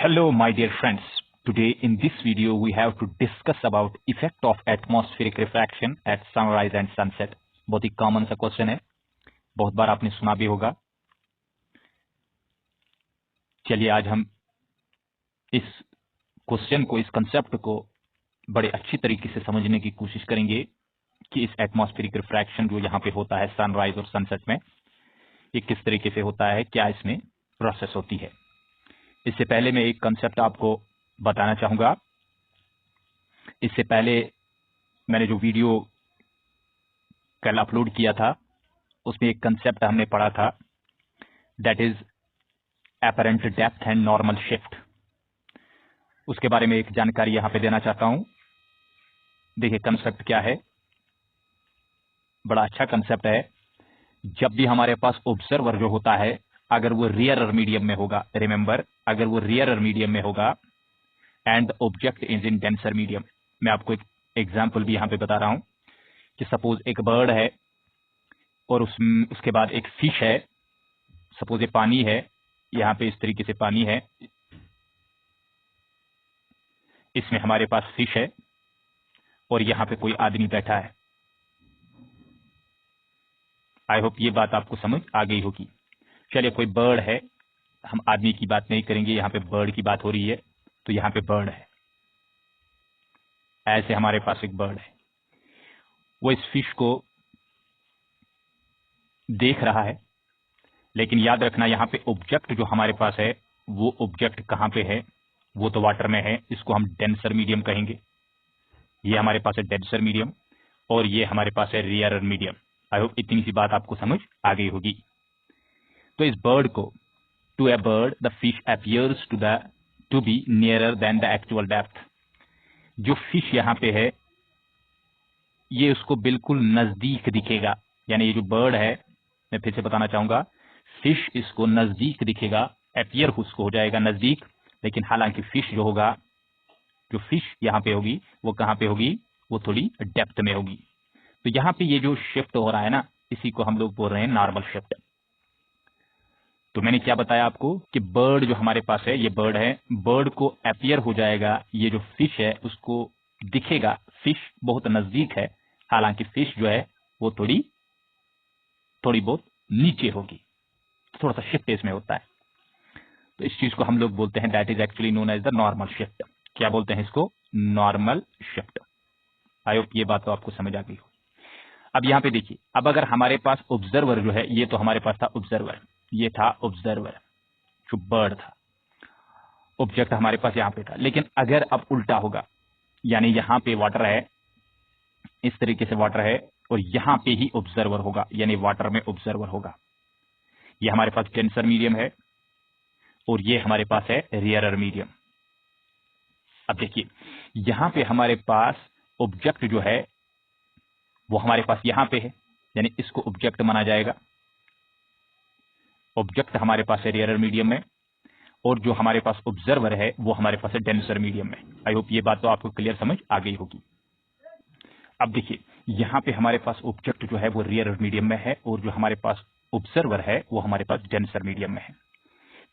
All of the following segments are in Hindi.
Hello my dear friends. Today in this video we have to discuss about effect of atmospheric refraction at sunrise and sunset. बहुत ही कॉमन सा क्वेश्चन है, बहुत बार आपने सुना भी होगा। चलिए आज हम इस क्वेश्चन को, इस कंसेप्ट को बड़े अच्छी तरीके से समझने की कोशिश करेंगे कि इस एटमॉस्फेरिक रिफ्रैक्शन जो यहाँ पे होता है सनराइज और सनसेट में, ये किस तरीके से होता है, क्या इसमें प्रोसेस होती है। इससे पहले मैं एक कंसेप्ट आपको बताना चाहूंगा। इससे पहले मैंने जो वीडियो कल अपलोड किया था उसमें एक कंसेप्ट हमने पढ़ा था, that is apparent depth and normal shift. उसके बारे में एक जानकारी यहां पे देना चाहता हूं। देखिए कंसेप्ट क्या है, बड़ा अच्छा कंसेप्ट है। जब भी हमारे पास ऑब्जर्वर जो होता है, अगर वो रियरर मीडियम में होगा, रिमेंबर अगर वो रियरर मीडियम में होगा and object is in denser medium. मैं आपको एक एग्जांपल भी यहां पे बता रहा हूं कि सपोज एक बर्ड है और उसके बाद एक फिश है। सपोज ये पानी है, यहां पे इस तरीके से पानी है, इसमें हमारे पास फिश है और यहां पे कोई आदमी बैठा है। आई होप ये बात आपको समझ आ गई होगी। चलिए कोई बर्ड है, हम आदमी की बात नहीं करेंगे, यहां पे बर्ड की बात हो रही है, तो यहां पे बर्ड है। ऐसे हमारे पास एक बर्ड है, वो इस फिश को देख रहा है, लेकिन याद रखना यहां पे ऑब्जेक्ट जो हमारे पास है वो ऑब्जेक्ट कहां पे है, वो तो वाटर में है। इसको हम डेंसर मीडियम कहेंगे। ये हमारे पास है डेंसर मीडियम और ये हमारे पास है रियरर मीडियम। आई होप इतनी सी बात आपको समझ आ गई होगी। तो इस बर्ड को, to a bird the fish appears to be nearer than the actual depth. जो फिश यहां पे है ये उसको बिल्कुल नजदीक दिखेगा, यानी ये जो बर्ड है, मैं फिर से बताना चाहूंगा, फिश इसको नजदीक दिखेगा, अपीयर उसको हो जाएगा नजदीक, लेकिन हालांकि फिश जो होगा, जो फिश यहां पे होगी वो कहां पे होगी, वो थोड़ी डेप्थ में होगी। तो यहां पे ये जो शिफ्ट हो रहा है ना, इसी को हम लोग बोल रहे हैं नॉर्मल शिफ्ट। तो मैंने क्या बताया आपको कि बर्ड जो हमारे पास है, ये बर्ड है, बर्ड को अपीयर हो जाएगा, ये जो फिश है उसको दिखेगा, फिश बहुत नजदीक है, हालांकि फिश जो है वो थोड़ी बहुत नीचे होगी। थोड़ा सा शिफ्ट इसमें होता है। तो इस चीज को हम लोग बोलते हैं, that is actually known as the normal shift. क्या बोलते हैं इसको? Normal shift. आई होप ये बात तो आपको समझ आ गई हो। अब यहां पे देखिए, अब अगर हमारे पास ऑब्जर्वर जो है, ये तो हमारे पास था ऑब्जर्वर, ये था ऑब्जर्वर जो बर्ड था, ऑब्जेक्ट हमारे पास यहां पे था। लेकिन अगर अब उल्टा होगा, यानी यहां पे वाटर है, इस तरीके से वाटर है और यहां पे ही ऑब्जर्वर होगा, यानी वाटर में ऑब्जर्वर होगा। ये हमारे पास डेंसर मीडियम है और ये हमारे पास है रियरर मीडियम। अब देखिए यहां पे हमारे पास ऑब्जेक्ट जो है वो हमारे पास यहां पे है, यानी इसको ऑब्जेक्ट माना जाएगा। ऑब्जेक्ट हमारे पास है रियरर मीडियम में और जो हमारे पास ऑब्जर्वर है वो हमारे पास है डेंसर मीडियम में। आई होप ये बात तो आपको क्लियर समझ आ गई होगी। अब देखिए यहां पे हमारे पास ऑब्जेक्ट जो है वो रियरर मीडियम में है और जो हमारे पास ऑब्जर्वर है वो हमारे पास डेंसर मीडियम में है।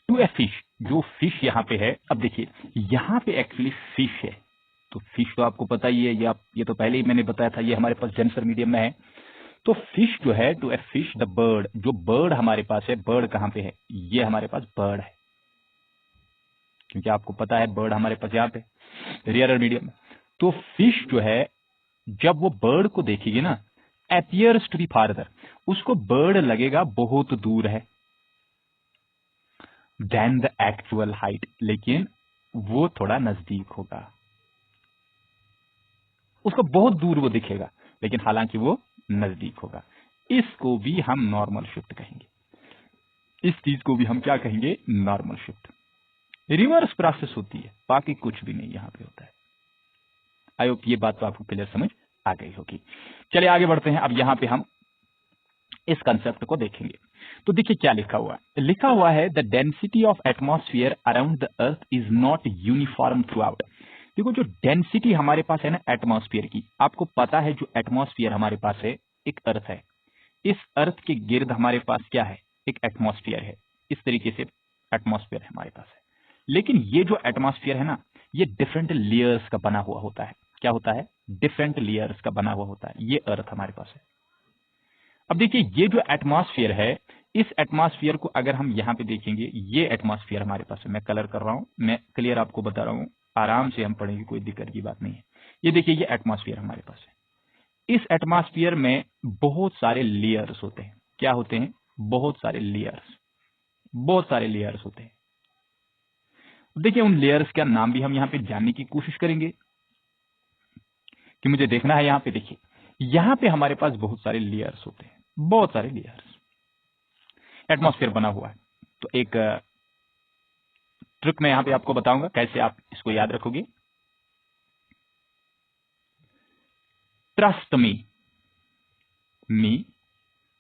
टू ए फिश, जो फिश यहां पे है, अब देखिए यहां पे एक्चुअली फिश है, तो फिश तो आपको पता ही है, ये तो पहले ही मैंने बताया था, ये हमारे पास डेंसर मीडियम में है। तो फिश जो है, to a fish the bird, जो बर्ड हमारे पास है, बर्ड कहां पे है, ये हमारे पास बर्ड है, क्योंकि आपको पता है बर्ड हमारे पास यहां पे रियरर मीडियम में। तो फिश जो है जब वो बर्ड को देखेगी ना, अपीयर्स टू बी फार्दर, उसको बर्ड लगेगा बहुत दूर है देन द एक्चुअल हाइट, लेकिन वो थोड़ा नजदीक होगा, उसको बहुत दूर वो दिखेगा, लेकिन हालांकि वो नजदीक होगा। इसको भी हम नॉर्मल शिफ्ट कहेंगे, इस चीज को भी हम क्या कहेंगे? Normal shift. रिवर्स प्रोसेस होती है, बाकी कुछ भी नहीं यहां पे होता है। आई होप ये बात तो आपको क्लियर समझ आ गई होगी। चलिए आगे बढ़ते हैं। अब यहां पे हम इस कंसेप्ट को देखेंगे। तो देखिए क्या लिखा हुआ है, लिखा हुआ है the density of atmosphere around the earth is not uniform through out. देखो जो डेंसिटी हमारे पास है ना एटमॉस्फेयर की, आपको पता है जो एटमॉस्फेयर हमारे पास है एक अर्थ है, इस अर्थ के गिर्द हमारे पास क्या है? एक एटमॉस्फेयर है। इस तरीके से एटमॉस्फेयर हमारे पास है, लेकिन ये जो एटमॉस्फेयर है ना, ये डिफरेंट लेयर्स का बना हुआ होता है। क्या होता है? डिफरेंट लेयर्स का बना हुआ होता है। ये अर्थ हमारे पास है। अब देखिए, ये जो एटमॉस्फेयर है, इस एटमॉस्फेयर को अगर हम यहां पे देखेंगे, ये एटमॉस्फेयर हमारे पास है। मैं कलर कर रहा हूं, मैं क्लियर आपको बता रहा हूं, आराम से हम पढ़ेंगे, कोई दिक्कत की बात नहीं है। ये देखिए, ये एटमॉस्फेयर हमारे पास है। इस एटमॉस्फेयर में बहुत सारे लेयर्स होते हैं। क्या होते हैं? बहुत सारे लेयर्स, बहुत सारे लेयर्स होते हैं। देखिए, उन लेयर्स का नाम भी हम यहां पे जानने की कोशिश करेंगे कि मुझे देखना है। यहां पे देखिए, यहां पे हमारे पास बहुत सारे लेयर्स होते हैं, बहुत सारे लेयर्स एटमॉस्फेयर बना हुआ है। तो एक ट्रिक मैं यहां पे आपको बताऊंगा, कैसे आप इसको याद रखोगे। Trust me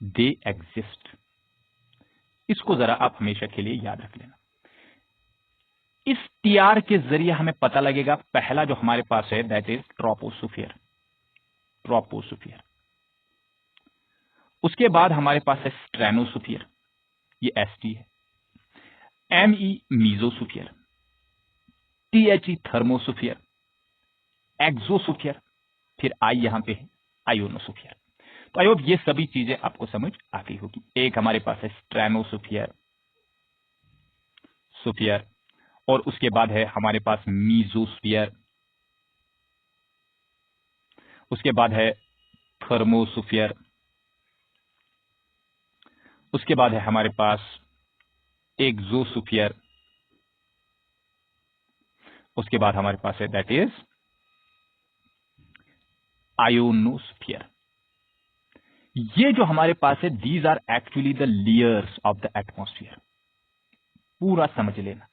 they exist. इसको जरा आप हमेशा के लिए याद रख लेना। इस टीआर के जरिए हमें पता लगेगा, पहला जो हमारे पास है दैट इज ट्रोपोस्फियर, ट्रोपोस्फियर। उसके बाद हमारे पास है स्ट्रेनोस्फियर, ये एसटी है। ME mesosphere, THE thermosphere, exosphere, फिर आई यहां पे है आयोनोस्फियर। तो आई होप ये सभी चीजें आपको समझ आ गई होगी। एक हमारे पास है स्ट्रेनोस्फियर स्फियर, और उसके बाद है हमारे पास मीजोस्फियर, उसके बाद है थर्मोस्फियर, उसके बाद है हमारे पास एक्सोस्फियर, उसके बाद हमारे पास है दैट इज आयोनोस्फियर। ये जो हमारे पास है, these are actually the layers of the atmosphere. पूरा समझ लेना।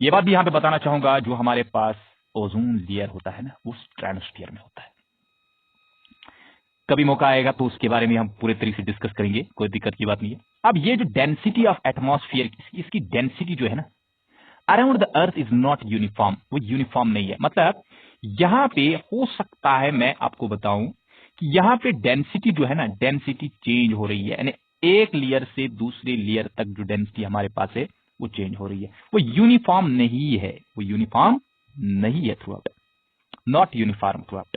ये बात भी यहां पे बताना चाहूंगा, जो हमारे पास ओजोन लेयर होता है ना, वो स्ट्रेनोस्फियर में होता है। कभी मौका आएगा तो उसके बारे में हम पूरे तरीके से डिस्कस करेंगे, कोई दिक्कत की बात नहीं है। अब ये जो डेंसिटी ऑफ एटमॉस्फेयर, इसकी डेंसिटी जो है ना, around the earth is not uniform, वो यूनिफॉर्म नहीं है। मतलब यहां पे हो सकता है, मैं आपको बताऊं कि यहां पे डेंसिटी जो है ना, डेंसिटी चेंज हो रही है, यानी एक लेयर से दूसरे लेयर तक जो डेंसिटी हमारे पास है वो चेंज हो रही है। वो यूनिफॉर्म नहीं है, वो यूनिफॉर्म नहीं है through out, not uniform through out.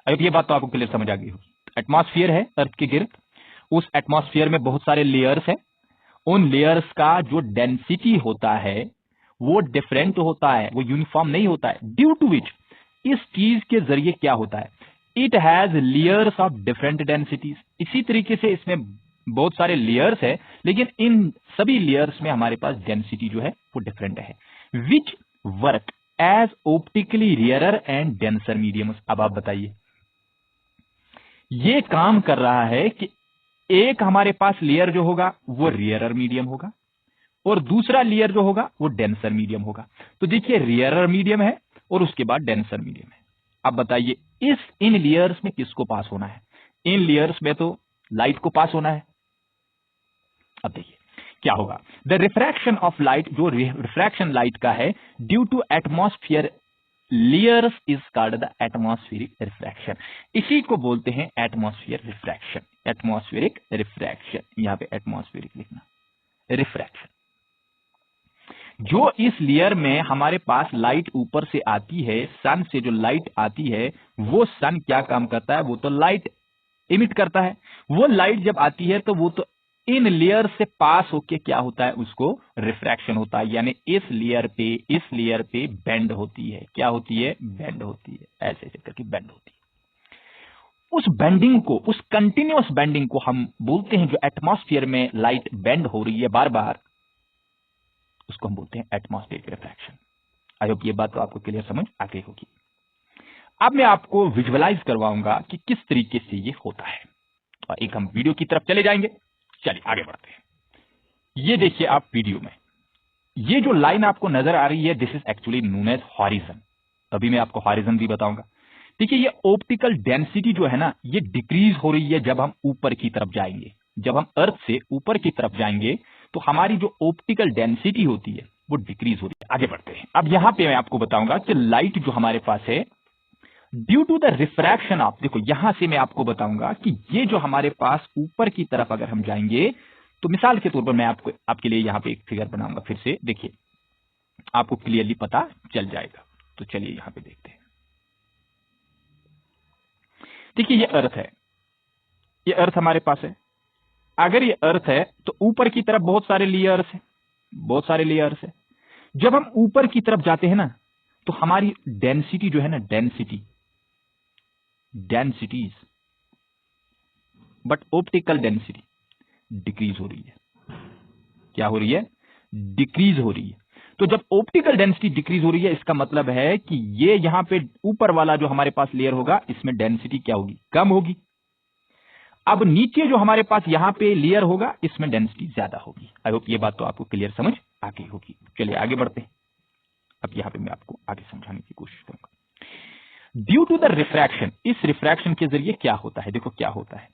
अब ये बात तो आपको क्लियर समझ आ गई होगी। एटमॉस्फेयर है अर्थ के गिर्द, उस एटमॉस्फेयर में बहुत सारे लेयर्स है। उन लेयर्स का जो डेंसिटी होता है वो डिफरेंट होता है, वो यूनिफॉर्म नहीं होता है। ड्यू टू विच, इस चीज के जरिए क्या होता है, it has layers of different densities. इसी तरीके से इसमें बहुत सारे लेयर्स है, लेकिन इन सभी लेयर्स में हमारे पास डेंसिटी जो है वो डिफरेंट है, which work as optically rarer and denser mediums. अब आप बताइए, ये काम कर रहा है कि एक हमारे पास लेयर जो होगा वो रेयरर मीडियम होगा, और दूसरा लेयर जो होगा वो डेंसर मीडियम होगा। तो देखिए, रेयरर मीडियम है और उसके बाद डेंसर मीडियम है। अब बताइए, इन लेयर्स में किसको पास होना है? इन लेयर्स में तो लाइट को पास होना है। अब देखिए क्या होगा, द रिफ्रैक्शन ऑफ लाइट, जो रिफ्रैक्शन लाइट का है due to atmosphere layers is called the atmospheric refraction. इसी को बोलते हैं एटमॉस्फेयर रिफ्रैक्शन, एटमॉस्फेरिक रिफ्रैक्शन। यहां पे एटमॉस्फेरिक लिखना, रिफ्रैक्शन। जो इस लेयर में हमारे पास लाइट ऊपर से आती है, सन से जो लाइट आती है, वो सन क्या काम करता है, वो तो लाइट इमिट करता है। वो लाइट जब आती है तो वो तो इन लेयर से पास होके क्या होता है, उसको रिफ्रैक्शन होता है, यानी इस लेयर पे बेंड होती है। क्या होती है? बेंड होती है, ऐसे ऐसे करके बेंड होती है। उस बेंडिंग को, उस कंटिन्यूअस बेंडिंग को हम बोलते हैं, जो एटमॉस्फेयर में लाइट बेंड हो रही है बार बार, उसको हम बोलते हैं एटमॉस्फेरिक रिफ्रैक्शन। आई होप ये बात तो आपको क्लियर समझ आ गई होगी। अब मैं आपको विजुअलाइज करवाऊंगा कि किस तरीके से ये होता है, और एक हम वीडियो की तरफ चले जाएंगे। चलिए आगे बढ़ते हैं। ये देखिए आप वीडियो में, ये जो लाइन आपको नजर आ रही है, this is actually known as horizon. अभी मैं आपको हॉरिजन भी बताऊंगा। देखिए, ये ऑप्टिकल डेंसिटी जो है ना, ये डिक्रीज हो रही है जब हम ऊपर की तरफ जाएंगे। जब हम अर्थ से ऊपर की तरफ जाएंगे तो हमारी जो ऑप्टिकल डेंसिटी होती है वो डिक्रीज हो रही है। आगे बढ़ते हैं। अब यहां पे मैं आपको बताऊंगा कि लाइट जो हमारे पास है, due to the refraction of, देखो यहां से मैं आपको बताऊंगा कि ये जो हमारे पास ऊपर की तरफ अगर हम जाएंगे तो मिसाल के तौर पर मैं आपके लिए यहां पे एक फिगर बनाऊंगा, फिर से देखिए आपको क्लियरली पता चल जाएगा। तो चलिए यहां पे देखते हैं। देखिए ये अर्थ है, ये अर्थ हमारे पास है। अगर ये अर्थ है तो ऊपर की तरफ बहुत सारे लेयर्स है, बहुत सारे लेयर्स है। जब हम ऊपर की तरफ जाते हैं ना तो हमारी डेंसिटी जो है ना, densities but optical density decrease हो रही है। क्या हो रही है? डिक्रीज हो रही है। तो जब ऑप्टिकल डेंसिटी डिक्रीज हो रही है, इसका मतलब है कि ये यहां पे ऊपर वाला जो हमारे पास लेयर होगा, इसमें डेंसिटी क्या होगी? कम होगी। अब नीचे जो हमारे पास यहां पे लेयर होगा, इसमें डेंसिटी ज्यादा होगी। आई होप ये बात तो आपको क्लियर समझ आ गई होगी। चलिए आगे बढ़ते हैं। अब यहां पे मैं आपको आगे समझाने की कोशिश करूंगा। ड्यू टू द रिफ्रैक्शन, इस रिफ्रैक्शन के जरिए क्या होता है? देखो क्या होता है।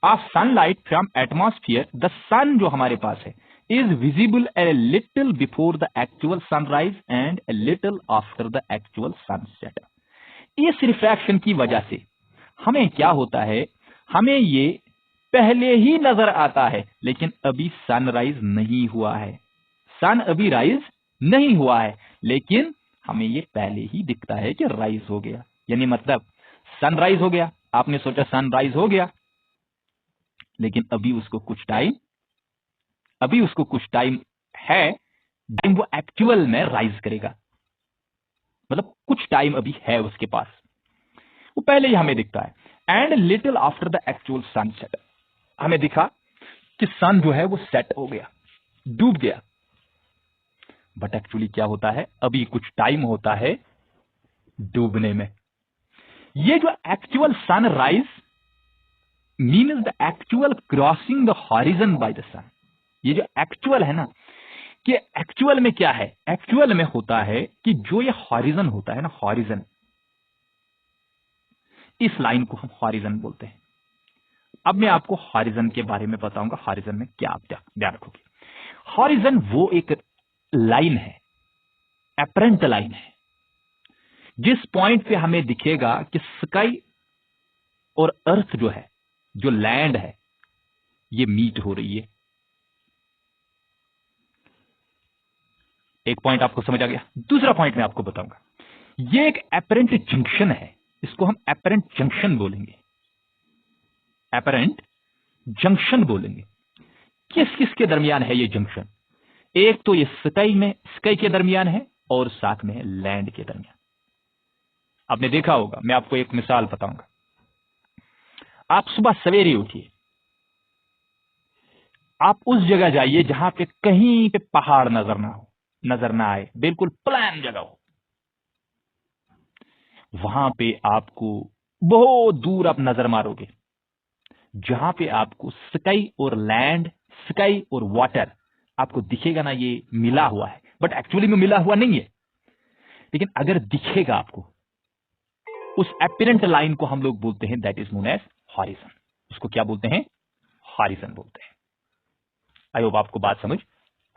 Of sunlight from atmosphere, the sun जो हमारे पास है is visible a little before the actual sunrise and a little after the actual sunset. इस रिफ्रैक्शन की वजह से हमें क्या होता है, हमें ये पहले ही नजर आता है, लेकिन अभी सनराइज नहीं हुआ है। सन अभी राइज नहीं हुआ है, लेकिन हमें ये पहले ही दिखता है कि राइज हो गया। यानी मतलब सनराइज हो गया, आपने सोचा सनराइज हो गया, लेकिन अभी उसको कुछ टाइम है, जब वो एक्चुअल में राइज करेगा। मतलब कुछ टाइम अभी है उसके पास, वो पहले ही हमें दिखता है। And little after the actual sunset, हमें दिखा कि सन जो है वो सेट हो गया, डूब गया। बट एक्चुअली क्या होता है, अभी कुछ टाइम होता है डूबने में। ये जो actual sunrise means the actual crossing the horizon by the sun. ये जो एक्चुअल है ना, कि एक्चुअल में क्या है? एक्चुअल में होता है कि जो ये हॉरिजन होता है ना, हॉरिजन, इस लाइन को हम हॉरिजन बोलते हैं। अब मैं आपको हॉरिजन के बारे में बताऊंगा, हॉरिजन में क्या आप ध्यान रखोगे। हॉरिजन वो एक लाइन है, अपरेंट लाइन है, जिस पॉइंट पे हमें दिखेगा कि स्काई और अर्थ जो है, जो लैंड है, ये मीट हो रही है। एक पॉइंट आपको समझ आ गया। दूसरा पॉइंट मैं आपको बताऊंगा, ये एक अपरेंट जंक्शन है, इसको हम अपरेंट जंक्शन बोलेंगे, अपरेंट जंक्शन बोलेंगे। किस किस के दरमियान है ये जंक्शन? एक तो ये स्काई के दरमियान है, और साथ में है लैंड के दरमियान। आपने देखा होगा, मैं आपको एक मिसाल बताऊंगा। आप सुबह सवेरे उठिए, आप उस जगह जाइए जहां पे कहीं पे पहाड़ नजर ना आए, बिल्कुल प्लान जगह हो। वहां पे आपको बहुत दूर आप नजर मारोगे, जहां पे आपको स्काई और लैंड, स्काई और वाटर आपको दिखेगा ना, ये मिला हुआ है, बट एक्चुअली में मिला हुआ नहीं है। लेकिन अगर दिखेगा आपको, उस अपीरेंट लाइन को हम लोग बोलते हैं, that is known as horizon. उसको क्या बोलते हैं? हॉरिजन बोलते हैं। आई होप आपको बात समझ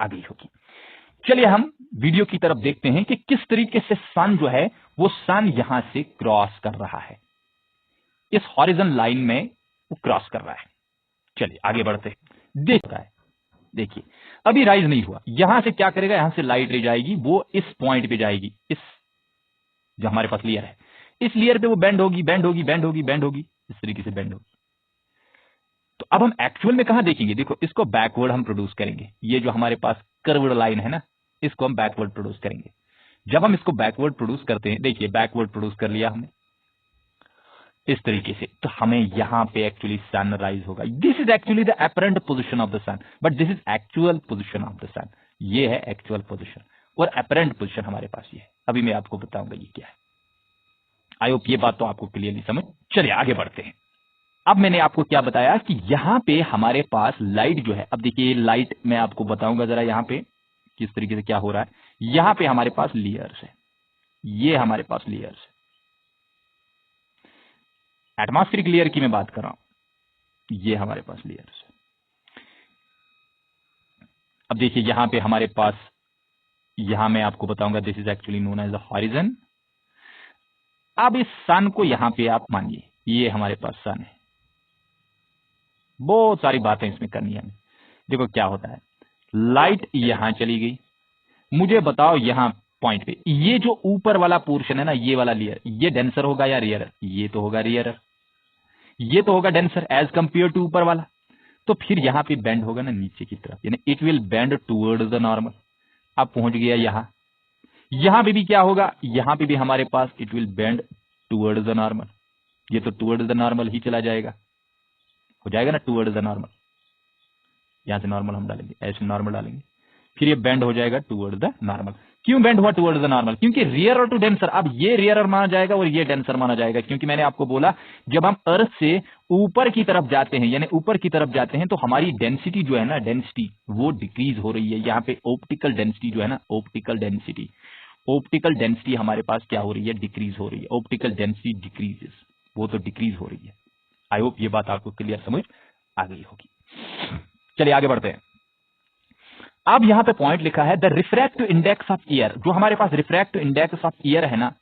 आ गई होगी। चलिए हम वीडियो की तरफ देखते हैं कि किस तरीके से सन जो है वो सन यहां से क्रॉस कर रहा है, इस हॉरिजन लाइन में वो क्रॉस कर रहा है। चलिए आगे बढ़ते हैं। देखिए अभी राइज नहीं हुआ, यहां से क्या करेगा, यहां से लाइट ले जाएगी, वो इस पॉइंट पे जाएगी, इस जो हमारे पास लेयर है, इस लेयर पे वो बेंड होगी, इस तरीके से बेंड होगी। तो अब हम एक्चुअल में कहां देखेंगे? देखो इसको बैकवर्ड हम प्रोड्यूस करेंगे। ये जो हमारे पास कर्व्ड लाइन है ना, इसको हम बैकवर्ड प्रोड्यूस करेंगे। जब हम इसको बैकवर्ड प्रोड्यूस करते हैं, देखिए बैकवर्ड प्रोड्यूस कर लिया हमने इस तरीके से, तो हमें यहां पे एक्चुअली सनराइज होगा। This is actually the apparent position of the sun, but this is actual position of the sun. ये है एक्चुअल पोजीशन, और अपरेंट पोजीशन हमारे पास ये है। अभी मैं आपको बताऊंगा ये क्या है। आई होप ये बात तो आपको क्लियरली समझ। चलिए आगे बढ़ते हैं। अब मैंने आपको क्या बताया कि यहां पे हमारे पास लाइट जो है, अब देखिए लाइट मैं आपको बताऊंगा जरा यहां पे किस तरीके से क्या हो रहा है। यहां पे हमारे पास लेयर्स है, ये हमारे पास लेयर्स है, एटमॉस्फेरिक लेयर की मैं बात कर रहा हूं, ये हमारे पास लेयर्स है। अब देखिए यहां पे हमारे पास, यहां मैं आपको बताऊंगा, this is actually known as the horizon. अब इस सन को यहां पे आप मानिए, ये हमारे पास सन है, बहुत सारी बातें इसमें करनी है हमें। देखो क्या होता है, लाइट यहां चली गई, मुझे बताओ यहां पॉइंट पे ये जो ऊपर वाला पोर्शन है ना, ये वाला लेयर, ये डेंसर होगा या रेयरर? ये तो होगा रेयरर, ये तो होगा डेंसर एज कंपेयर टू ऊपर वाला। तो फिर यहां पे बेंड होगा ना नीचे की तरफ, यानी it will bend towards the normal. अब पहुंच गया यहां पे भी क्या होगा, यहां पे भी हमारे पास it will bend towards the normal. ये तो टुवर्ड्स द नॉर्मल ही चला जाएगा, हो जाएगा ना टुवर्ड्स द नॉर्मल। यहां से नॉर्मल हम डालेंगे, ऐसे नॉर्मल डालेंगे, फिर ये बेंड हो जाएगा टुवर्ड्स द नॉर्मल। क्यों बेंड हुआ टुवर्ड्स द नॉर्मल? क्योंकि रियरर टू डेंसर। अब ये रियरर माना जाएगा और ये डेंसर माना जाएगा, क्योंकि मैंने आपको बोला जब हम अर्थ से ऊपर की तरफ जाते हैं, यानी ऊपर की तरफ जाते हैं, तो हमारी डेंसिटी जो है ना, डेंसिटी वो डिक्रीज हो रही है। यहाँ पे ऑप्टिकल डेंसिटी जो है ना, ऑप्टिकल डेंसिटी हमारे पास क्या हो रही है, डिक्रीज हो रही है। ऑप्टिकल डेंसिटी डिक्रीजेस, वो तो डिक्रीज हो रही है। आई होप ये बात आपको क्लियर समझ आ गई होगी। चलिए आगे बढ़ते हैं। अब यहां पे पॉइंट लिखा है the refractive index of air. जो हमारे पास रिफ्रैक्टिव इंडेक्स ऑफ ईयर है ना,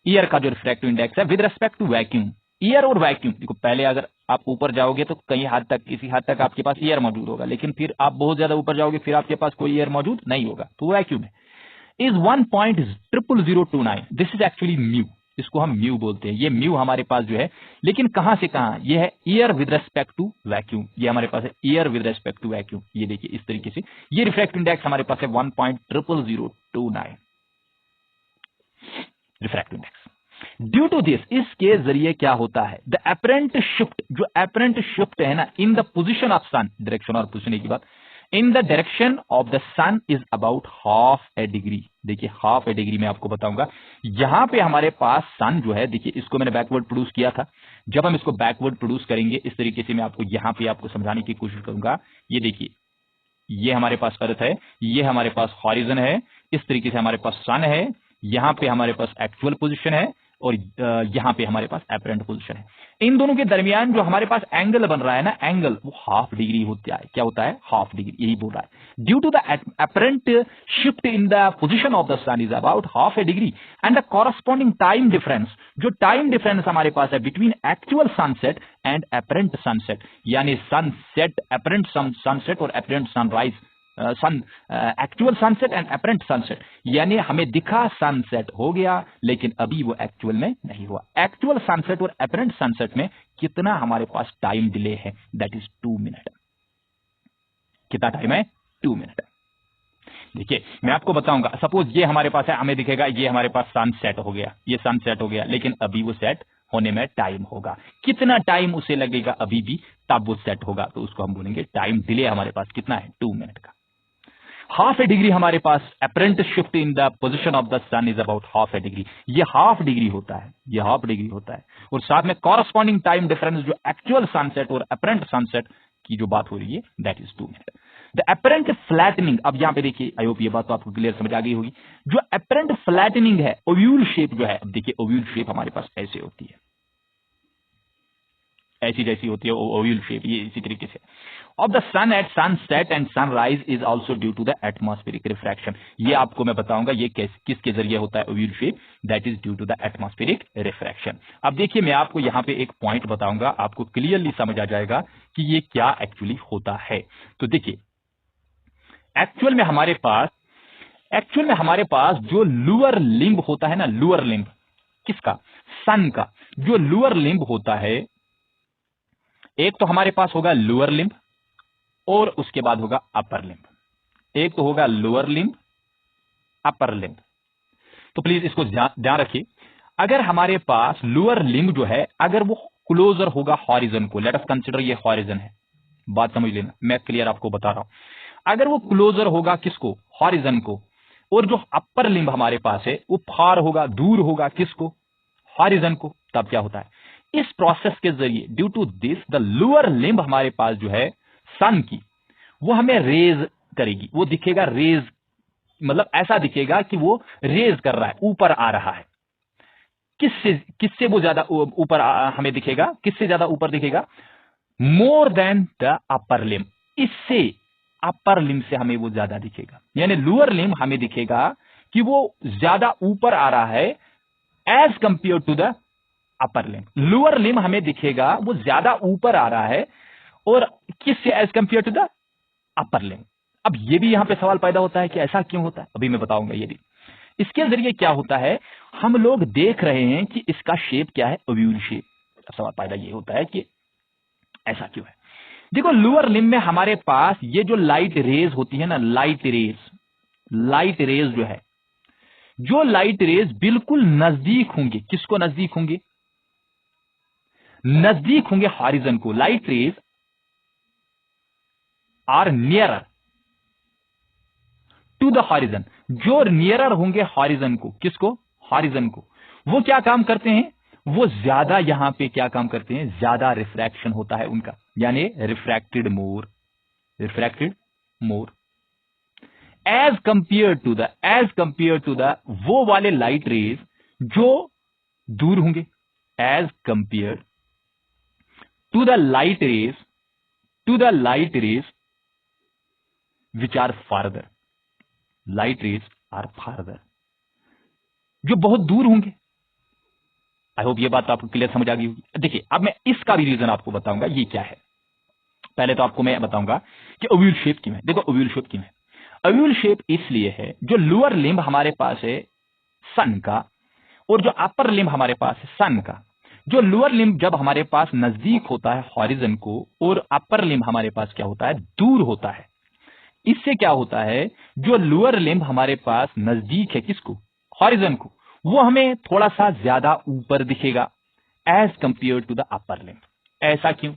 ईयर का जो रिफ्रैक्टिव इंडेक्स है with respect to vacuum. Air और वैक्यूम, देखो पहले अगर आप ऊपर जाओगे तो कई हद तक, किसी हद तक आपके पास ईयर मौजूद होगा, लेकिन फिर आप बहुत ज्यादा ऊपर जाओगे फिर आपके पास कोई ईयर मौजूद नहीं होगा, तो वैक्यूम है। Is 1.00029, this is actually mu, इसको हम म्यू बोलते हैं। ये म्यू हमारे पास जो है, लेकिन कहां से कहां, ये है air with respect to vacuum. ये हमारे पास है air with respect to vacuum. ये देखिए इस तरीके से ये रिफ्रैक्टिव इंडेक्स हमारे पास है 1.00029 refractive index. Due to this, इसके जरिए क्या होता है, द अपरेंट शिफ्ट, जो अपरेंट शिफ्ट है ना in the position of sun, direction और पोजिशन की बात, in the direction of the sun is about half a degree. देखिए हाफ ए डिग्री मैं आपको बताऊंगा। यहां पे हमारे पास सन जो है, देखिए इसको मैंने बैकवर्ड प्रोड्यूस किया था। जब हम इसको बैकवर्ड प्रोड्यूस करेंगे इस तरीके से, मैं आपको यहां पे आपको समझाने की कोशिश करूंगा। ये देखिए, ये हमारे पास अर्थ है, ये हमारे पास हॉरिजन है, इस तरीके से हमारे पास सन है, यहां पे हमारे पास एक्चुअल पोजीशन है और यहां पे हमारे पास अपरेंट पोजीशन है। इन दोनों के दरमियान जो हमारे पास एंगल बन रहा है ना, एंगल वो हाफ डिग्री होता है। क्या होता है? हाफ डिग्री, यही बोल रहा है। Due to the apparent shift in the position of the sun is about half a degree and the corresponding time difference, जो टाइम डिफरेंस हमारे पास है between actual sunset and apparent sunset, यानी सनसेट, अपरेंट सनसेट और apparent sunrise, actual sunset and apparent sunset, यानी हमें दिखा सनसेट हो गया लेकिन अभी वो एक्चुअल में नहीं हुआ। एक्चुअल सनसेट और अपरेंट सनसेट में कितना हमारे पास टाइम डिले है, दैट इज 2 मिनट। कितना टाइम है? 2 मिनट। देखिए मैं आपको बताऊंगा, सपोज ये हमारे पास है, हमें दिखेगा ये हमारे पास सनसेट हो गया, ये सनसेट हो गया, लेकिन अभी वो सेट होने में टाइम होगा। कितना टाइम उसे लगेगा अभी भी, तब वो सेट होगा, तो उसको हम बोलेंगे टाइम डिले हमारे पास कितना है, 2 मिनट का। हाफ ए डिग्री हमारे पास apparent shift in the position of the sun is about half a degree. ये हाफ डिग्री होता है, ये हाफ डिग्री होता है। और साथ में कॉरस्पॉन्डिंग टाइम डिफरेंस, जो एक्चुअल सनसेट और अपरेंट सनसेट की जो बात हो रही है, that is 2 minute. The apparent flattening, अब यहां पे देखिए, आई होप ये बात तो आपको क्लियर समझ आ गई होगी। जो अपरेंट फ्लैटनिंग है, ओव्यूल शेप जो है, अब देखिए ओव्यूल शेप हमारे पास ऐसे होती है, ऐसी जैसी होती है ओव्यूल शेप, ये इसी तरीके से। Of the sun at sunset and sunrise is also due to the atmospheric refraction. ये आपको मैं बताऊंगा ये किसके जरिए होता है oval shape, that is due to the atmospheric refraction. अब देखिए मैं आपको यहां पे एक पॉइंट बताऊंगा, आपको क्लियरली समझ आ जाएगा कि ये क्या एक्चुअली होता है। तो देखिए एक्चुअल में हमारे पास जो लोअर लिम्ब होता है ना, लोअर लिम्ब किसका? सन का। जो लोअर लिम्ब होता है, एक तो हमारे पास होगा लोअर लिम्ब और उसके बाद होगा अपर लिम्ब। एक तो होगा लोअर लिम्ब, अपर लिम्ब। तो प्लीज इसको ध्यान रखिए, अगर हमारे पास लोअर लिम्ब जो है, अगर वो क्लोजर होगा हॉरिजन को, लेट अस कंसीडर ये हॉरिजन है, बात समझ लेना, मैं क्लियर आपको बता रहा हूं। अगर वो क्लोजर होगा किसको? हॉरिजन को। और जो अपर लिम्ब हमारे पास है वो फार होगा, दूर होगा किसको? हॉरिजन को। तब क्या होता है, इस प्रोसेस के जरिए, due to this the lower limb हमारे पास जो है सन की, वो हमें रेज करेगी, वो दिखेगा रेज, मतलब ऐसा दिखेगा कि वो रेज कर रहा है, ऊपर आ रहा है। किससे वो ज्यादा ऊपर हमें दिखेगा, किससे ज्यादा ऊपर दिखेगा? More than the upper limb. इससे अपर लिम्ब से हमें वो ज्यादा दिखेगा, यानी लोअर लिम्ब हमें दिखेगा कि वो ज्यादा ऊपर आ रहा है as compare to the upper limb. Lower limb हमें दिखेगा वो ज्यादा ऊपर आ रहा है और किससे as compare to the upper limb. अब ये भी यहां पे सवाल पैदा होता है कि ऐसा क्यों होता है, अभी मैं बताऊंगा ये भी। इसके जरिए क्या होता है, हम लोग देख रहे हैं कि इसका शेप क्या है, ओव्यूल शेप। अब सवाल पैदा ये होता है कि ऐसा क्यों है। देखो लोअर लिम्ब में हमारे पास ये जो लाइट रेज होती है ना, लाइट रेज जो है, जो लाइट रेज बिल्कुल नजदीक होंगे, किसको नजदीक होंगे, नजदीक होंगे हॉरिजन को। Light rays are nearer to the horizon, जो नियरर होंगे हॉरिजन को, किसको, हॉरिजन को, वो क्या काम करते हैं, वो ज्यादा यहां पे क्या काम करते हैं, ज्यादा रिफ्रैक्शन होता है उनका, यानी refracted more as compare to the वो वाले लाइट रेज जो दूर होंगे, as compare to the light rays which are farther, light rays are farther, जो बहुत दूर होंगे। आई होप ये बात तो आपको क्लियर समझ आ गई होगी। देखिए अब मैं इसका भी रीजन आपको बताऊंगा ये क्या है। पहले तो आपको मैं बताऊंगा कि ओव्यूल शेप क्यों है। देखो ओव्यूल शेप क्यों है, ओव्यूल शेप इसलिए है, जो लोअर लिम्ब हमारे पास है सन का, और जो अपर लिम्ब हमारे पास है सन का, जो लोअर लिम्ब जब हमारे पास नजदीक होता है हॉरिजन को, और अपर लिम्ब हमारे पास क्या होता है, दूर होता है। इससे क्या होता है, जो लोअर लिम्ब हमारे पास नजदीक है किसको, हॉरिजन को, वो हमें थोड़ा सा ज्यादा ऊपर दिखेगा as compare to the upper limb. ऐसा क्यों,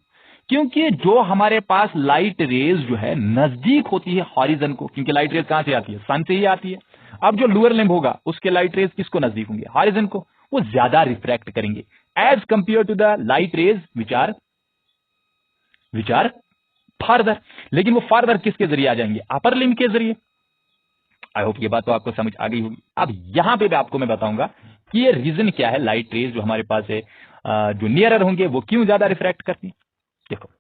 क्योंकि जो हमारे पास लाइट रेज जो है नजदीक होती है हॉरिजन को, क्योंकि लाइट रेज कहां से आती है, सन से ही आती है। अब जो लोअर लिम्ब होगा उसके लाइट रेज किसको नजदीक होंगे, हॉरिजन को, वो ज्यादा रिफ्रैक्ट करेंगे as compare to the light rays which are farther. लेकिन वो फारदर किसके जरिए आ जाएंगे, अपर लिम्ब के जरिए। आई होप ये बात तो आपको समझ आ गई होगी। अब यहां पे भी आपको मैं बताऊंगा कि ये रीजन क्या है, लाइट रेज जो हमारे पास है जो नियरर होंगे वो क्यों ज्यादा रिफ्रैक्ट करती है। देखो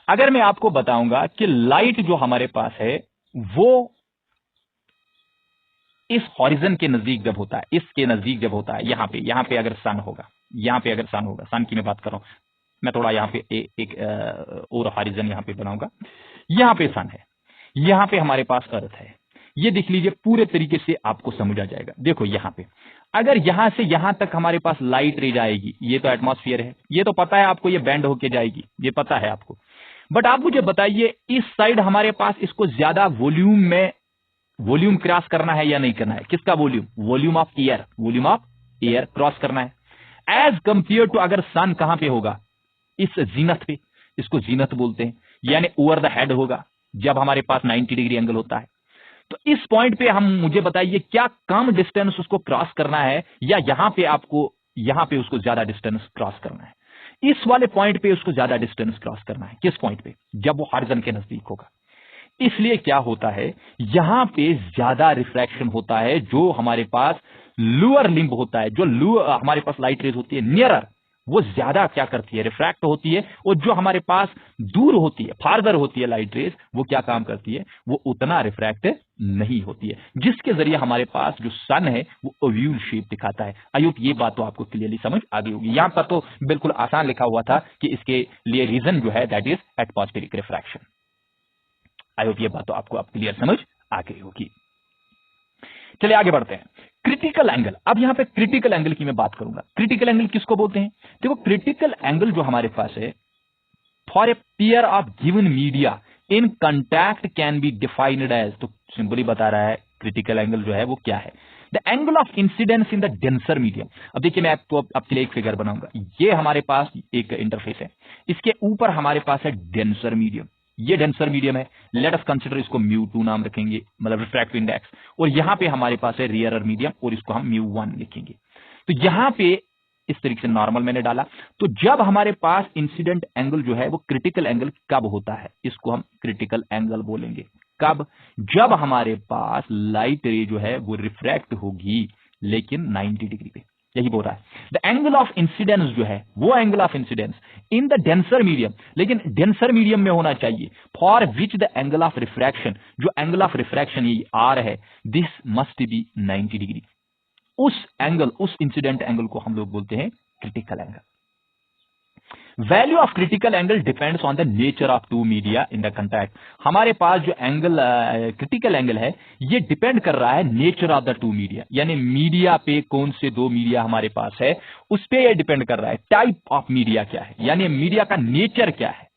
अगर मैं आपको बताऊंगा कि लाइट जो हमारे पास है वो इस हॉरिजन के नजदीक जब होता है, इसके नजदीक जब होता है, यहां पे अगर सन होगा, सन की मैं बात कर रहा हूं, मैं थोड़ा यहां पे एक और हॉरिजन यहां पे बनाऊंगा। यहां पे सन है, यहां पे हमारे पास अर्थ है। ये देख लीजिए, पूरे तरीके से आपको समझ आ जाएगा। देखो यहां पे अगर यहां से यहां तक हमारे पास लाइट रेज आएगी, ये तो एटमॉस्फेयर है, ये तो पता है आपको, ये बैंड होके जाएगी, ये पता है आपको। बट आप मुझे बताइए इस साइड हमारे पास इसको ज्यादा वॉल्यूम क्रॉस करना है या नहीं करना है, किसका volume, volume of air cross करना है एज कंपेयर टू अगर सन कहां पे होगा, इस जीनत पे, इसको जीनत बोलते हैं, यानी ओवर द हेड होगा जब हमारे पास 90 डिग्री एंगल होता है। तो इस पॉइंट पे हम मुझे बताइए क्या कम डिस्टेंस उसको क्रॉस करना है, या यहां पे उसको ज्यादा डिस्टेंस क्रॉस करना है, इस वाले पॉइंट पे उसको ज्यादा डिस्टेंस क्रॉस करना है। किस पॉइंट पे, जब वो हॉरिजन के नजदीक होगा। इसलिए क्या होता है, यहां पे ज्यादा रिफ्रैक्शन होता है, जो हमारे पास लोअर लिम्ब होता है, जो हमारे पास लाइट रेज होती है नियरर, वो ज्यादा क्या करती है, रिफ्रैक्ट होती है। और जो हमारे पास दूर होती है, फारदर होती है लाइट रेज, वो क्या काम करती है, वो उतना रिफ्रैक्ट नहीं होती है, जिसके जरिए हमारे पास जो सन है वो ओव्यूल शेप दिखाता है। आई होप ये बात तो आपको क्लियरली समझ आ गई होगी। यहां पर तो बिल्कुल आसान लिखा हुआ था कि इसके लिए रीजन जो है that is atmospheric refraction. I hope ये बात तो आपको अब क्लियर समझ आ गई होगी। चलिए आगे बढ़ते हैं। क्रिटिकल एंगल, अब यहां पे क्रिटिकल एंगल की मैं बात करूंगा। क्रिटिकल एंगल किसको बोलते हैं, देखो क्रिटिकल एंगल जो हमारे पास है, for a pair of given media in contact can be defined as, तो सिंपली बता रहा है क्रिटिकल एंगल जो है वो क्या है, the angle of incidence in the denser medium. अब देखिए मैं आपको आपके लिए एक फिगर बनाऊंगा। ये हमारे पास एक इंटरफेस है, इसके ऊपर हमारे पास है डेंसर मीडियम, ये डेंसर मीडियम है। लेट अस कंसीडर इसको μ2 नाम रखेंगे, मतलब रिफ्रैक्टिव इंडेक्स। और यहां पे हमारे पास है रियरर मीडियम, और इसको हम μ1 लिखेंगे। तो यहां पे इस तरीके से नॉर्मल मैंने डाला। तो जब हमारे पास इंसिडेंट एंगल जो है वो क्रिटिकल एंगल कब होता है, इसको हम क्रिटिकल एंगल बोलेंगे। कब, जब हमारे पास लाइट रे जो है वो रिफ्रैक्ट होगी लेकिन 90 डिग्री पे। यही बोल रहा है द एंगल ऑफ इंसिडेंस जो है वो angle of incidence in the denser medium, लेकिन डेंसर मीडियम में होना चाहिए, for which the angle of refraction, जो एंगल ऑफ रिफ्रैक्शन ये आर है, दिस मस्ट बी 90 डिग्री। उस एंगल, उस इंसिडेंट एंगल को हम लोग बोलते हैं critical angle. Value of critical angle depends on the nature of two media in the contact. हमारे पास जो एंगल क्रिटिकल एंगल है ये डिपेंड कर रहा है nature of the two media, यानी मीडिया पे कौन से दो मीडिया हमारे पास है उस पे ये डिपेंड कर रहा है। टाइप ऑफ मीडिया क्या है, यानी मीडिया का नेचर क्या है।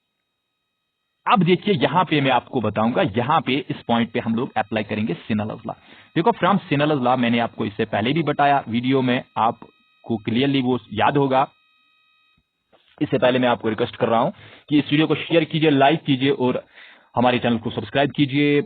अब देखिए यहां पे मैं आपको बताऊंगा, यहां पे इस पॉइंट पे हम लोग अप्लाई करेंगे सिनेलस लॉ। देखो फ्रॉम सिनेलस लॉ मैंने आपको इससे पहले भी बताया वीडियो में, आपको क्लियरली वो याद होगा। इससे पहले मैं आपको रिक्वेस्ट कर रहा हूं कि इस वीडियो को शेयर कीजिए, लाइक कीजिए और हमारे चैनल को सब्सक्राइब कीजिए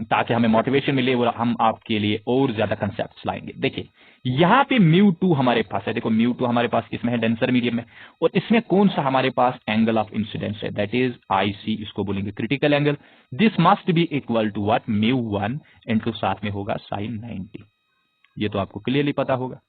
ताकि हमें मोटिवेशन मिले और हम आपके लिए और ज्यादा कंसेप्ट लाएंगे। देखिए यहां पे μ2 हमारे पास है, देखो μ2 हमारे पास किसमें है, डेंसर मीडियम में, और इसमें कौन सा हमारे पास एंगल ऑफ इंसिडेंस है, दैट इज IC, इसको बोलेंगे critical angle. This must be equal to what, μ1 into साथ में होगा sin 90। ये तो आपको क्लियरली पता होगा।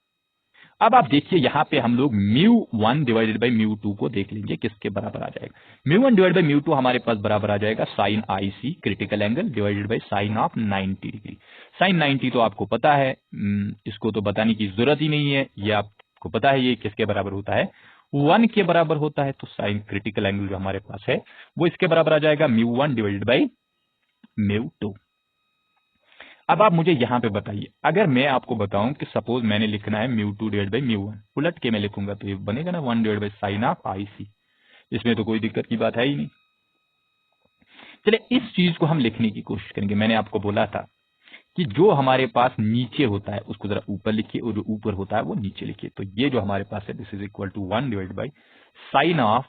अब आप देखिए यहां पे हम लोग μ1 डिवाइडेड बाई μ2 को देख लीजिए किसके बराबर आ जाएगा। μ1 डिवाइडेड बाई μ2 हमारे पास बराबर आ जाएगा sin IC critical angle divided by sin of 90 degree. sin 90 तो आपको पता है, इसको तो बताने की जरूरत ही नहीं है, ये आपको पता है ये किसके बराबर होता है, 1 के बराबर होता है। तो साइन क्रिटिकल एंगल जो हमारे पास है वो इसके बराबर आ जाएगा μ1 डिवाइडेड बाई μ2। अब आप मुझे यहां पे बताइए, अगर मैं आपको बताऊं कि सपोज मैंने लिखना है μ2 डिवाइड बाई μ1, उलट के मैं लिखूंगा तो ये बनेगा ना 1 divide by sine of IC। इसमें तो कोई दिक्कत की बात है ही नहीं। चलिए इस चीज को हम लिखने की कोशिश करेंगे। मैंने आपको बोला था कि जो हमारे पास नीचे होता है उसको जरा ऊपर लिखिए और जो ऊपर होता है वो नीचे लिखिए। तो ये जो हमारे पास है this is equal to 1 divide by sine of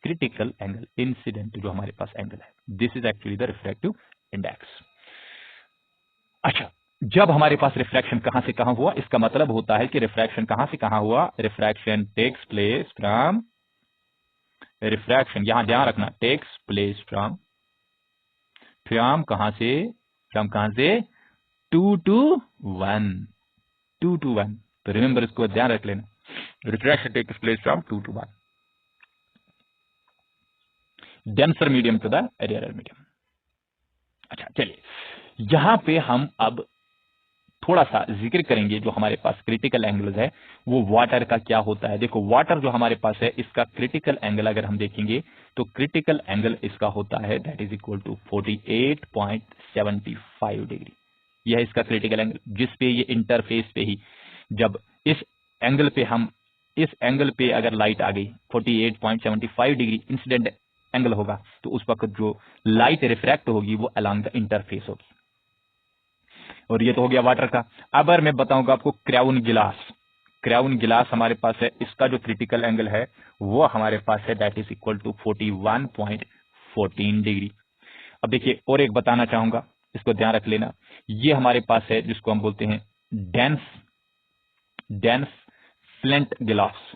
critical angle incident जो हमारे पास एंगल है, this is actually the refractive index. अच्छा, जब हमारे पास रिफ्रैक्शन कहां से कहां हुआ, इसका मतलब होता है कि रिफ्रैक्शन कहां से कहां हुआ, refraction takes place from, refraction यहां ध्यान रखना, टेक्स प्लेस फ्रॉम कहां से, फ्रॉम कहां से, 2 to 1, 2 to 1। तो रिमेंबर इसको ध्यान रख लेना, refraction takes place from 2 to 1, denser medium to the rare medium. अच्छा चलिए यहां पे हम अब थोड़ा सा जिक्र करेंगे जो हमारे पास क्रिटिकल एंगल है वो वाटर का क्या होता है। देखो वाटर जो हमारे पास है इसका क्रिटिकल एंगल अगर हम देखेंगे तो क्रिटिकल एंगल इसका होता है that is equal to 48.75 degree. यह है इसका क्रिटिकल एंगल, जिस पे ये इंटरफेस पे ही जब इस एंगल पे अगर लाइट आ गई 48.75 डिग्री इंसिडेंट एंगल होगा तो उस वक्त जो लाइट रिफ्रैक्ट होगी वो अलोंग द इंटरफेस होगी। और ये तो हो गया वाटर का। अब मैं बताऊंगा आपको क्राउन गिलास हमारे पास है, इसका जो क्रिटिकल एंगल है वो हमारे पास है that is equal to 41.14 degree. अब देखिए और एक बताना चाहूंगा, इसको ध्यान रख लेना, ये हमारे पास है जिसको हम बोलते हैं डेंस फ्लिंट गिलास,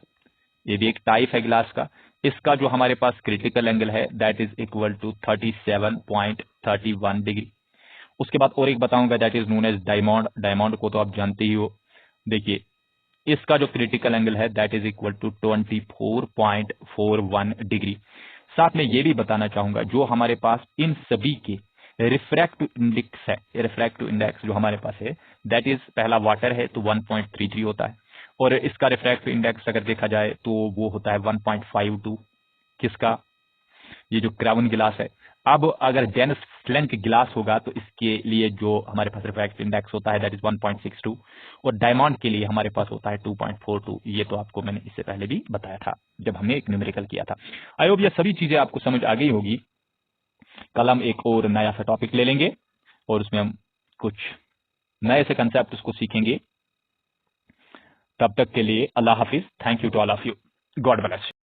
ये भी एक टाइप है गिलास का। इसका जो हमारे पास क्रिटिकल एंगल है that is equal to 37.31 degree. उसके बाद और एक बताऊंगा that is known as diamond को तो आप जानते ही हो। देखिए इसका जो क्रिटिकल एंगल है that is equal to 24.41 degree. साथ में ये भी बताना चाहूंगा जो हमारे पास इन सभी के रिफ्रैक्टिव इंडेक्स जो हमारे पास है दैट इज, पहला वाटर है तो 1.33 होता है और इसका रिफ्रैक्टिव इंडेक्स अगर देखा जाए तो वो होता है 1.52। किसका, ये जो क्राउन गिलास है। अब अगर डेंस फ्लिंट गिलास होगा तो इसके लिए जो हमारे पास रिफ्रैक्टिव इंडेक्स होता है दैट इज 1.62 और डायमंड के लिए हमारे पास होता है 2.42। ये तो आपको मैंने इससे पहले भी बताया था जब हमने एक न्यूमेरिकल किया था। आई होप ये सभी चीजें आपको समझ आ गई होगी। कल हम एक और नया सा टॉपिक ले लेंगे और उसमें हम कुछ नए से कंसेप्ट उसको सीखेंगे। तब तक के लिए अल्लाह हाफिज, thank you to all of you, God bless.